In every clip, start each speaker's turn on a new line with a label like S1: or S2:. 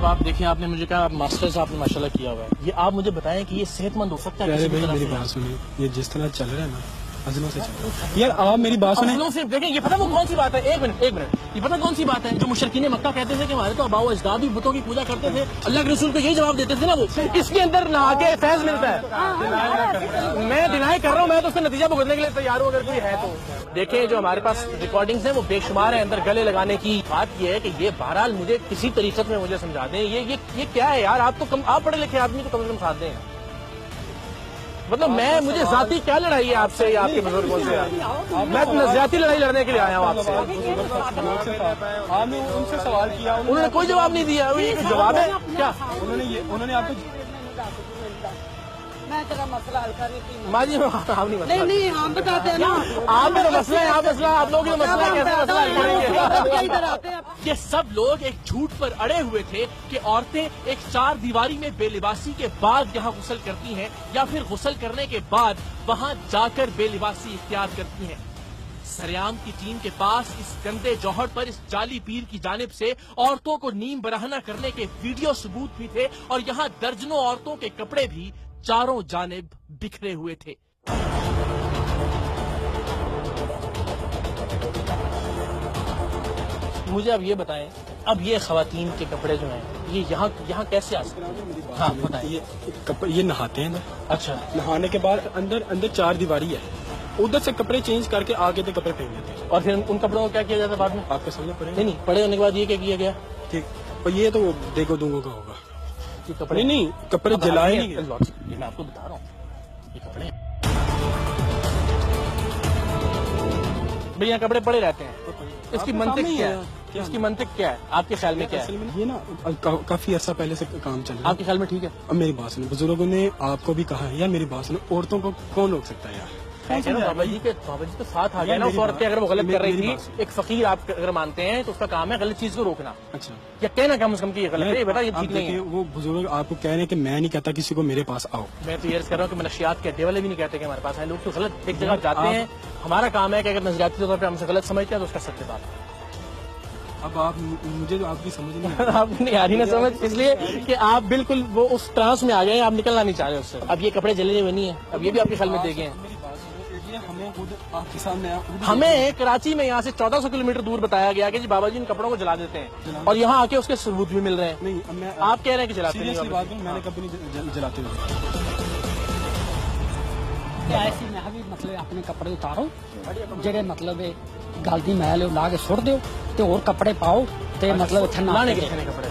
S1: आप देखें, आपने मुझे कहा मास्टर्स आपने माशाल्लाह किया हुआ है, ये आप मुझे बताएं कि ये सेहतमंद हो सकता है?
S2: मेरी बात सुनिए, ये जिस तरह चल रहा है ना, अज़लों से चल रहा है। यार आप मेरी बात सुनिए।
S1: अज़लों से देखें, ये पता वो कौन सी बात है? एक मिनट, ये पता कौन सी बात है? जो मुशरिकीन मक्का कहते थे कि हमारे तो आबाओ अजदाद भी बुतों की पूजा करते थे, अल्लाह के रसूल को यही जवाब देते थे ना, वो इसके अंदर नहा के फैज मिलता है। मैं डिनाई कर रहा हूँ, मैं तो उसका नतीजा भुगतने के लिए तैयार हूँ अगर कोई है तो। देखें, जो हमारे पास रिकॉर्डिंग्स हैं वो बेशुमार है, अंदर गले लगाने की बात ये है कि ये बहरहाल मुझे किसी तरीके में मुझे समझा दें, ये क्या है यार? आप तो आप पढ़े लिखे आदमी को कम से कम साथ दें। मतलब मुझे जाती क्या लड़ाई है आपसे या आपके बुजुर्गों से? मैं तो नज़रियाती लड़ाई लड़ने के लिए आया हूँ आपसे।
S2: आपने उनसे सवाल किया,
S1: उन्होंने कोई जवाब नहीं दिया। ये कोई जवाब है क्या?
S2: उन्होंने आपको
S3: मैं तेरा मसला हल करने की
S1: माँ जी, आप
S3: नहीं हम बताते हैं ना,
S1: आप में तो मसला है, आप मसला आप लोग मसला है, कैसे मसला हल करेंगे?
S3: इधर आते हैं।
S1: ये सब लोग एक झूठ पर अड़े हुए थे कि औरतें एक चार दीवारी में बेलिबासी के बाद यहाँ गुस्ल करती हैं या फिर गुस्ल करने के बाद वहाँ जाकर बेलिबासी इख्तियार करती हैं। सरेआम की टीम के पास इस गंदे जौहर पर इस जाली पीर की जानिब से औरतों को नीम बराहना करने के वीडियो सबूत भी थे और यहाँ दर्जनों औरतों के कपड़े भी चारों जानिब बिखरे हुए थे। मुझे अब ये बताएं, अब ये खवातीन के कपड़े जो हैं ये यहाँ कैसे आ सकते हैं? हाँ बताइए।
S2: ये नहाते हैं ना।
S1: अच्छा,
S2: नहाने के बाद अंदर चार दीवारी है, उधर से कपड़े चेंज करके आगे से कपड़े पहन लेते हैं
S1: और फिर उन कपड़ों को क्या किया जाता है बाद में?
S2: आपको समझ पड़ेगा।
S1: नहीं, पड़े होने के बाद ये क्या किया गया?
S2: ठीक, और ये तो देखो दूंगों का होगा।
S1: ये कपड़े
S2: नहीं कपड़े जलाए नहीं।
S1: ये मैं आपको बता रहा हूँ, ये कपड़े भैया कपड़े पड़े रहते हैं। इसकी मंतिक क्या है? इसकी मंतिक क्या है आपके ख्याल में? क्या है
S2: ये ना काफी अर्सा पहले से काम चल रहा है।
S1: आपके ख्याल में ठीक है?
S2: अब मेरी बात सुनो, बुजुर्गों ने आपको भी कहा है, यार मेरी बात सुनो, औरतों को कौन रोक सकता है यार?
S1: बाबा जी तो साथ आ गया ना उस औरत के, अगर वो गलत कर रही थी, एक फकीर आप अगर मानते हैं तो उसका काम है गलत चीज को रोकना।
S2: अच्छा,
S1: या कहना कम से कम की ये गलत है, बेटा ये ठीक नहीं है।
S2: वो बुजुर्ग आपको कह रहे हैं कि मैं नहीं कहता किसी को मेरे पास आओ।
S1: मैं तो ये कर रहा हूँ कि मनशियात के अड्डे वाले भी नहीं कहते कि हमारे पास है। लोग तो गलत एक जगह जाते हैं, हमारा काम है कि अगर नजरियाती तौर पर हमसे गलत समझते हैं तो उसका सत्य बात है।
S2: अब आप मुझे तो आपकी समझ नहीं
S1: आप नहीं आ रही ना समझ, इसलिए कि आप बिल्कुल वो उस ट्रांस में आ गए, आप निकलना नहीं चाह रहे उससे। अब ये कपड़े जले हुए नहीं है, अब ये भी आपके ख्याल में देखे हैं। हमें कराची में यहाँ से 1400 किलोमीटर दूर बताया गया कि जी बाबा जी इन कपड़ों को जला देते हैं और यहाँ आके उसके सबूत भी मिल रहे हैं।
S2: नहीं,
S1: आप कह रहे हैं कि जलाते नहीं?
S2: मैंने कभी नहीं जलाते हुए।
S3: ऐसी मैं भी मतलब अपने कपड़े उतारो, जेडे मतलब गलती मैल ला के सुट दो ते और कपड़े पाओ ते मतलब इत्थे ना
S1: लाने के कपड़े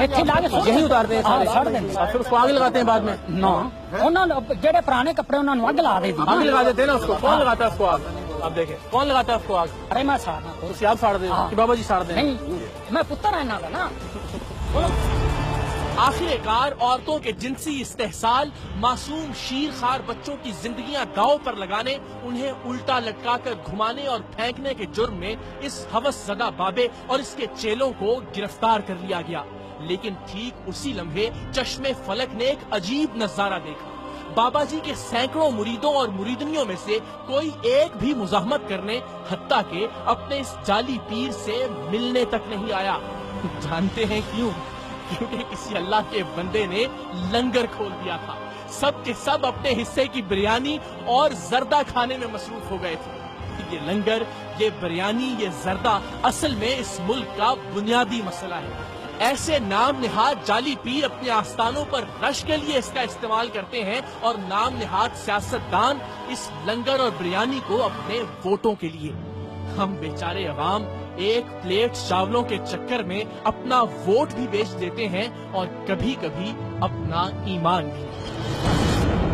S3: इत्थे ला के
S1: यही उतारते हैं सारे,
S3: सुट देंगे
S1: और फिर उसको आग लगाते हैं बाद में।
S3: ना उन्होंने जेडे पुराने कपड़े उन्होंने आग ला दी,
S1: आग लगा देते हैं ना उसको। कौन लगाता है उसको आग? आप देखें कौन लगाता है उसको आग?
S3: अरे मैं साड़ना
S1: आप साड़ दे कि बाबा जी साड़ दें?
S3: नहीं, मैं पुत्र है ना ना।
S1: आखिरकार औरतों के जिनसी इस्तेहसाल, मासूम शीरखार बच्चों की जिंदगियां दांव पर लगाने, उन्हें उल्टा लटकाकर घुमाने और फेंकने के जुर्म में इस हवसज़दा बाबे और इसके चेलों को गिरफ्तार कर लिया गया। लेकिन ठीक उसी लम्हे चश्मे फलक ने एक अजीब नजारा देखा। बाबा जी के सैकड़ों मुरीदों और मुरीदनियों में से कोई एक भी मुजाहमत करने, हत्ता के अपने इस जाली पीर से मिलने तक नहीं आया। जानते हैं क्यों? क्योंकि किसी अल्लाह के बंदे ने लंगर खोल दिया था। सब के सब अपने हिस्से की बिरयानी और जर्दा खाने में मसरूफ हो गए थे। ये लंगर, ये बिरयानी, ये जर्दा असल में इस मुल्क का बुनियादी मसला है। ऐसे नाम निहाद जाली पीर अपने आस्थानों पर रश के लिए इसका इस्तेमाल करते हैं और नाम निहाद सियासतदान इस लंगर और बिरयानी को अपने वोटों के लिए। हम बेचारे अवाम एक प्लेट चावलों के चक्कर में अपना वोट भी बेच देते हैं और कभी कभी अपना ईमान भी।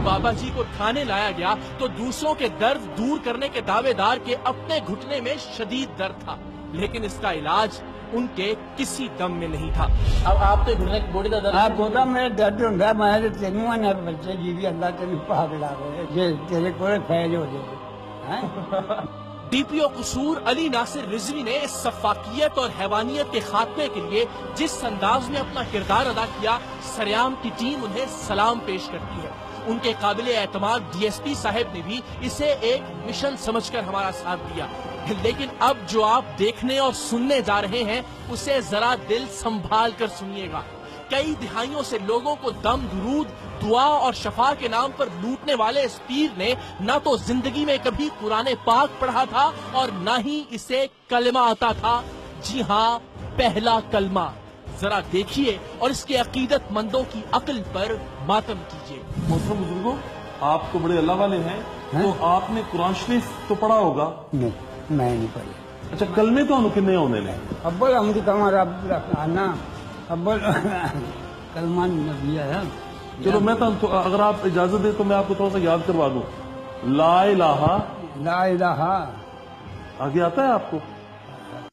S1: बाबा जी को थाने लाया गया तो दूसरों के दर्द दूर करने के दावेदार के अपने घुटने में शदीद दर्द था, लेकिन इसका इलाज उनके किसी दम में नहीं था। अब आप तो घुटने बॉडी का दर्द
S4: गोदा मेरे दर्द होंगे, मैं तेन बच्चे जी भी अल्लाह तेन भाग ला रहे तेरे को फैज हो जाए।
S1: डीपीओ कसूर अली नासिर रिजवी ने इस सफाकियत और हैवानियत के खात्मे के लिए जिस अंदाज में अपना किरदार अदा किया, सरेआम की टीम उन्हें सलाम पेश करती है। उनके काबिल एतमाद डीएसपी साहब ने भी इसे एक मिशन समझकर हमारा साथ दिया। لیکن اب جو آپ دیکھنے اور سننے جا رہے ہیں اسے ذرا دل سنبھال کر سنیے گا۔ کئی دہائیوں سے لوگوں کو دم درود، دعا اور شفا کے نام پر لوٹنے والے اس پیر نے نہ تو زندگی میں کبھی قرآن پاک پڑھا تھا اور نہ ہی اسے کلمہ آتا تھا۔ جی ہاں، پہلا کلمہ۔ ذرا دیکھیے اور اس کے عقیدت مندوں کی عقل پر ماتم کیجیے۔
S5: محترم بزرگوں، آپ تو بڑے اللہ والے ہیں، تو آپ نے قرآن شریف تو پڑھا ہوگا؟
S4: نہیں میں نہیں پڑھی۔
S5: اچھا، کلمے تو انہوں کنے ہونے نے؟
S4: ابل ہم کلمہ رب آنا ابل کلمہ نبی ہے۔
S5: چلو میں تو اگر آپ اجازت دیں تو میں آپ کو تھوڑا سا یاد کروا دوں۔ لا الہ،
S4: لا الہ،
S5: آگے آتا ہے آپ کو؟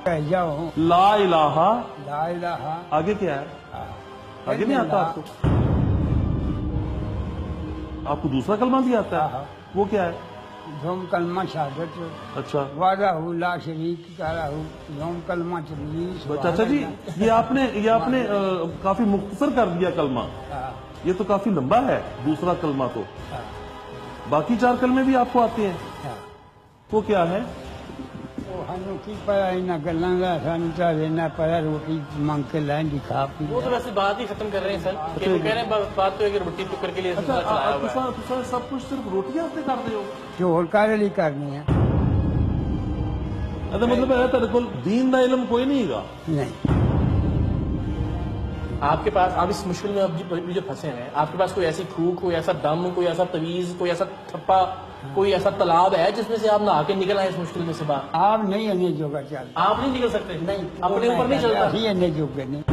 S4: کہہ جاؤ
S5: لا الہ،
S4: لا الہ،
S5: آگے کیا ہے؟ آگے نہیں آتا آپ کو؟ آپ کو دوسرا کلمہ بھی آتا ہے؟ وہ کیا ہے؟
S4: یوم کلمہ شہادت،
S5: اچھا
S4: وحدہ لا شریک لہ، یوم کلمہ چلیس۔
S5: چاچا جی، یہ آپ نے کافی مختصر کر دیا کلمہ، یہ تو کافی لمبا ہے دوسرا کلمہ تو۔ باقی 4 کلمے بھی آپ کو آتے ہیں؟ وہ کیا ہے؟
S4: ہمیں کی پڑا نہ گلاں گا، سانو چاہے نہ پڑا روٹی مانگ کے لائیں دکھا پی۔
S1: وہ تو ویسے بات ہی ختم کر رہے ہیں سر، کہ وہ کہہ رہے ہیں بات تو ہے کہ روٹی ٹکر کے لیے
S5: اچھا، آپ سب کچھ صرف روٹیاں سے کرتے ہو؟
S4: جو اور کارے لی کرنی ہے؟
S5: مطلب ہے تیرے کو دین دا علم کوئی نہیں گا؟
S4: نہیں۔
S1: آپ کے پاس، آپ اس مشکل میں اب جو پھنسے ہیں، آپ کے پاس کوئی ایسی کھوک، کوئی ایسا دم، کوئی ایسا تویز، کوئی ایسا تھپا، کوئی ایسا تالاب ہے جس میں سے آپ نہا کے نکل آئے اس مشکل میں سے باہر؟
S4: آپ نہیں آنے جو گا چل،
S1: آپ نہیں نکل سکتے؟
S4: نہیں
S1: اپنے اوپر نہیں چلتا؟
S4: ہی آنے جو گا نہیں۔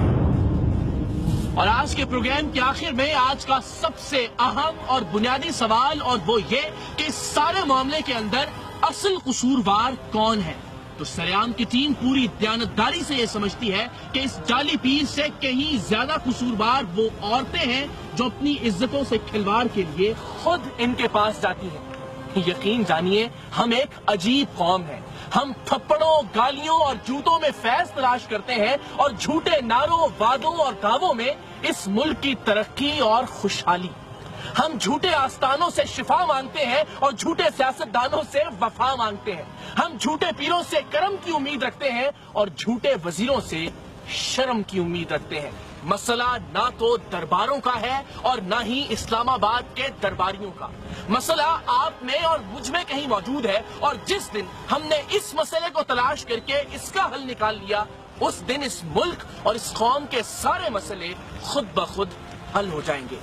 S1: اور آج کے پروگرام کے آخر میں آج کا سب سے اہم اور بنیادی سوال، اور وہ یہ کہ اس سارے معاملے کے اندر اصل قصوروار کون ہے؟ تو سریام کی ٹیم پوری دیانتداری سے یہ سمجھتی ہے کہ اس جعلی پیر سے کہیں زیادہ قصوروار وہ عورتیں ہیں جو اپنی عزتوں سے کھلواڑ کے لیے خود ان کے پاس جاتی ہیں۔ یقین جانیے، ہم ایک عجیب قوم ہیں۔ ہم تھپڑوں، گالیوں اور جوتوں میں فیض تلاش کرتے ہیں اور جھوٹے نعروں، وعدوں اور دعووں میں اس ملک کی ترقی اور خوشحالی۔ ہم جھوٹے آستانوں سے شفا مانگتے ہیں اور جھوٹے سیاستدانوں سے وفا مانگتے ہیں۔ ہم جھوٹے پیروں سے کرم کی امید رکھتے ہیں اور جھوٹے وزیروں سے شرم کی امید رکھتے ہیں۔ مسئلہ نہ تو درباروں کا ہے اور نہ ہی اسلام آباد کے درباریوں کا۔ مسئلہ آپ میں اور مجھ میں کہیں موجود ہے، اور جس دن ہم نے اس مسئلے کو تلاش کر کے اس کا حل نکال لیا، اس دن اس ملک اور اس قوم کے سارے مسئلے خود بخود حل ہو جائیں گے۔